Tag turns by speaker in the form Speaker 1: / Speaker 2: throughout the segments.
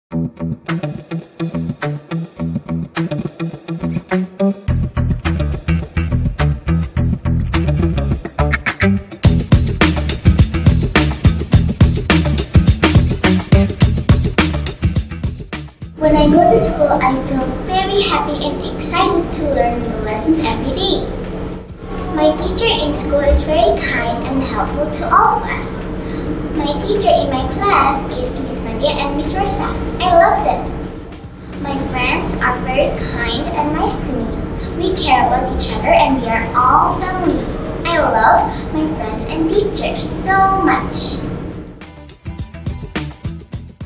Speaker 1: When I go to school, I feel very happy and excited to learn new lessons every day. My teacher in school is very kind and helpful to all of us. My teacher in my class is Miss Madia and Miss Rosa. I love them. My friends are very kind and nice to me. We care about each other and we are all family. I love my friends and teachers so much.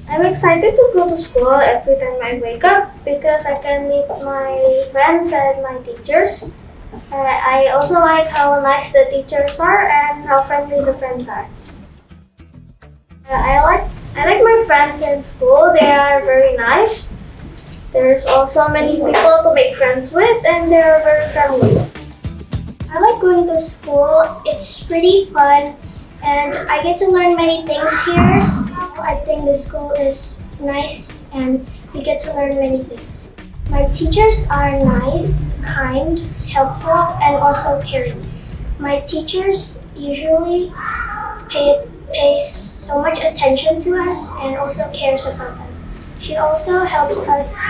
Speaker 2: I'm excited to go to school every time I wake up because I can meet my friends and my teachers. I also like how nice the teachers are and how friendly the friends are. I like my friends in school. They are very nice. There's also many people to make friends with and they are very friendly.
Speaker 1: I like going to school. It's pretty fun and I get to learn many things here. I think the school is nice and we get to learn many things. My teachers are nice, kind, helpful, and also caring. My teachers usually pay so much attention to us and also cares about us. She also helps us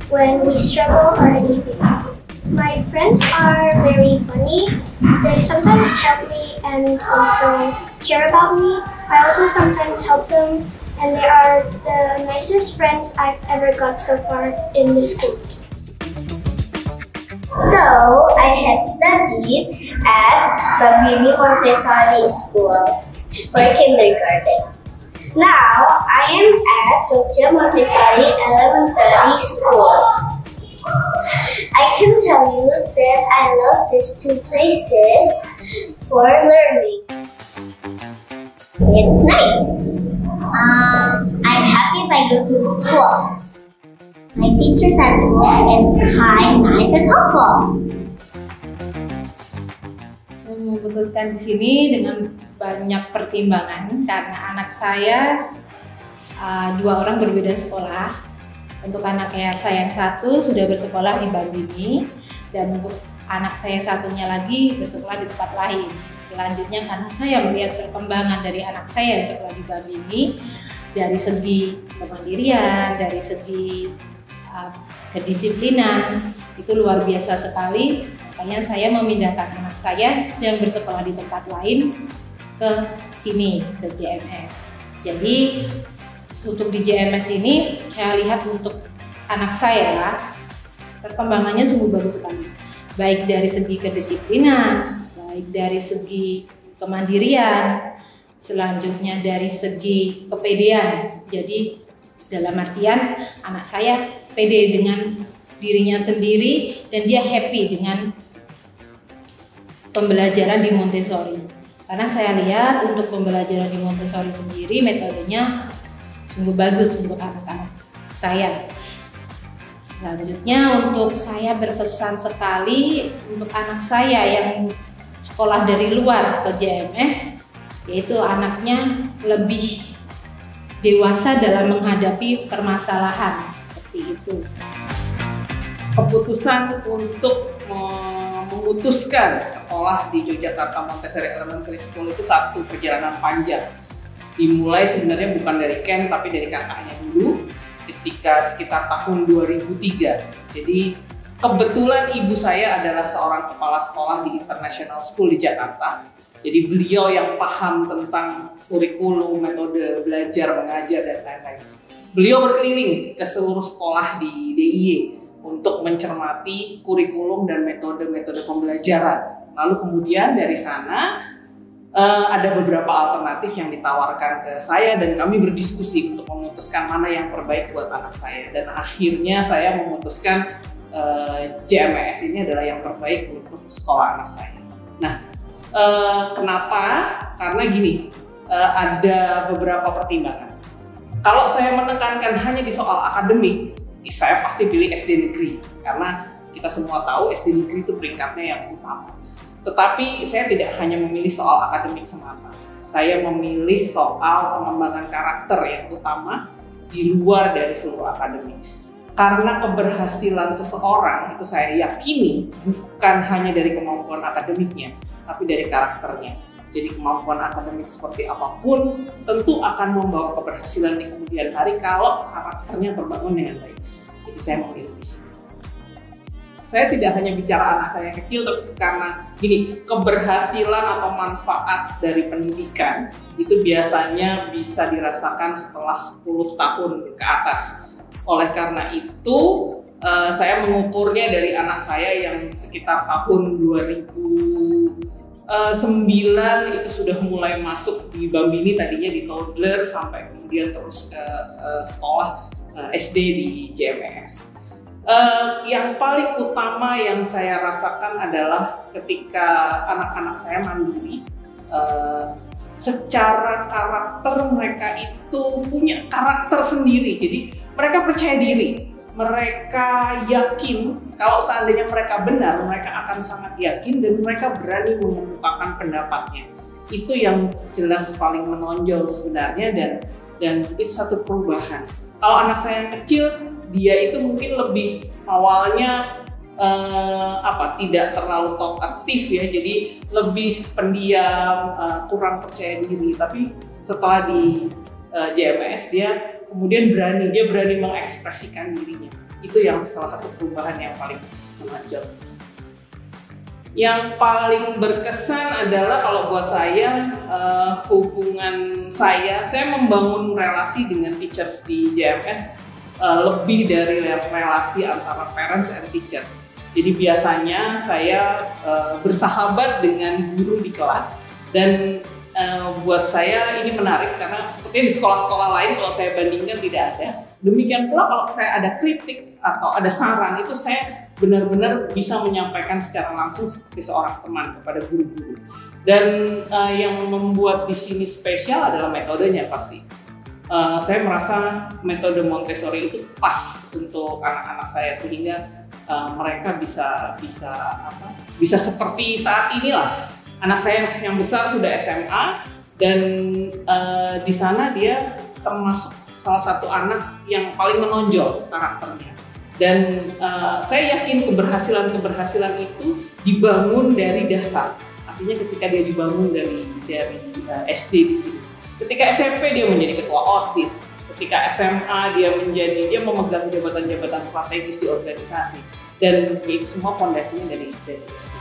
Speaker 1: when we struggle or anything. My friends are very funny. They sometimes help me and also care about me. I also sometimes help them, and they are the nicest friends I've ever got so far in this school.
Speaker 3: So, I had studied at Bambini Montessori School for kindergarten. Now, I am at Jogja Montessori Elementary School. I can tell you that I love these two places for learning. It's nice. I'm happy if I go to school. My teachers at school is kind, nice, and helpful.
Speaker 4: Saya memutuskan di sini dengan banyak pertimbangan karena anak saya dua orang berbeda sekolah. Untuk anak saya yang satu sudah bersekolah di Bambini dan untuk anak saya yang satunya lagi bersekolah di tempat lain. Selanjutnya karena saya melihat perkembangan dari anak saya yang sekolah di Bambini dari segi kemandirian, dari segi kedisiplinan itu luar biasa sekali. Makanya saya memindahkan anak saya yang bersekolah di tempat lain ke sini, ke JMS. Jadi untuk di JMS ini saya lihat untuk anak saya perkembangannya sungguh bagus sekali. Baik dari segi kedisiplinan, baik dari segi kemandirian, selanjutnya dari segi kepedean. Jadi dalam artian anak saya pede dengan dirinya sendiri dan dia happy dengan pembelajaran di Montessori. Karena saya lihat untuk pembelajaran di Montessori sendiri metodenya sungguh bagus untuk anak-anak saya. Selanjutnya untuk saya berpesan sekali untuk anak saya yang sekolah dari luar ke JMS, yaitu anaknya lebih dewasa dalam menghadapi permasalahan seperti itu.
Speaker 5: Keputusan untuk memutuskan sekolah di Yogyakarta Montessori Elementary School itu satu perjalanan panjang. Dimulai sebenarnya bukan dari Ken tapi dari kakaknya dulu ketika sekitar tahun 2003. Jadi kebetulan ibu saya adalah seorang kepala sekolah di International School di Jakarta. Jadi beliau yang paham tentang kurikulum, metode belajar, mengajar, dan lain-lain. Beliau berkeliling ke seluruh sekolah di DIY untuk mencermati kurikulum dan metode-metode pembelajaran. Lalu kemudian dari sana ada beberapa alternatif yang ditawarkan ke saya dan kami berdiskusi untuk memutuskan mana yang terbaik buat anak saya. Dan akhirnya saya memutuskan JMS ini adalah yang terbaik untuk sekolah anak saya. Nah, kenapa? Karena gini, ada beberapa pertimbangan. Kalau saya menekankan hanya di soal akademik, saya pasti pilih SD negeri karena kita semua tahu SD negeri itu peringkatnya yang utama. Tetapi saya tidak hanya memilih soal akademik semata. Saya memilih soal pengembangan karakter yang utama di luar dari seluruh akademik. Karena keberhasilan seseorang itu saya yakini bukan hanya dari kemampuan akademiknya, tapi dari karakternya. Jadi kemampuan akademik seperti apapun tentu akan membawa keberhasilan di kemudian hari kalau karakternya terbangun dengan baik. Jadi saya memilih di sini. Saya tidak hanya bicara anak saya yang kecil, tapi karena gini, keberhasilan atau manfaat dari pendidikan itu biasanya bisa dirasakan setelah 10 tahun ke atas. Oleh karena itu, saya mengukurnya dari anak saya yang sekitar tahun 2009 itu sudah mulai masuk di Bambini, tadinya di toddler sampai kemudian terus ke sekolah SD di JMS. Yang paling utama yang saya rasakan adalah ketika anak-anak saya mandiri, secara karakter mereka itu punya karakter sendiri. Jadi mereka percaya diri, mereka yakin kalau seandainya mereka benar, mereka akan sangat yakin dan mereka berani mengemukakan pendapatnya. Itu yang jelas paling menonjol sebenarnya dan itu satu perubahan. Kalau anak saya yang kecil, dia itu mungkin lebih awalnya tidak terlalu talkatif ya, jadi lebih pendiam, kurang percaya diri. Tapi setelah di JMS dia kemudian berani mengekspresikan dirinya. Itu yang salah satu perubahan yang paling menonjol. Yang paling berkesan adalah kalau buat saya hubungan saya membangun relasi dengan teachers di JMS lebih dari relasi antara parents and teachers. Jadi biasanya saya bersahabat dengan guru di kelas dan buat saya ini menarik karena sepertinya di sekolah-sekolah lain kalau saya bandingkan tidak ada. Demikian pula kalau saya ada kritik atau ada saran, itu saya benar-benar bisa menyampaikan secara langsung seperti seorang teman kepada guru-guru. Dan yang membuat di sini spesial adalah metodenya pasti. Saya merasa metode Montessori itu pas untuk anak-anak saya sehingga mereka bisa seperti saat inilah. Anak saya yang besar sudah SMA dan di sana dia termasuk salah satu anak yang paling menonjol karakternya. Dan saya yakin keberhasilan itu dibangun dari dasar. Artinya ketika dia dibangun dari SD di sini. Ketika SMP dia menjadi ketua OSIS. Ketika SMA dia memegang jabatan-jabatan strategis di organisasi. Dan itu semua fondasinya dari SD.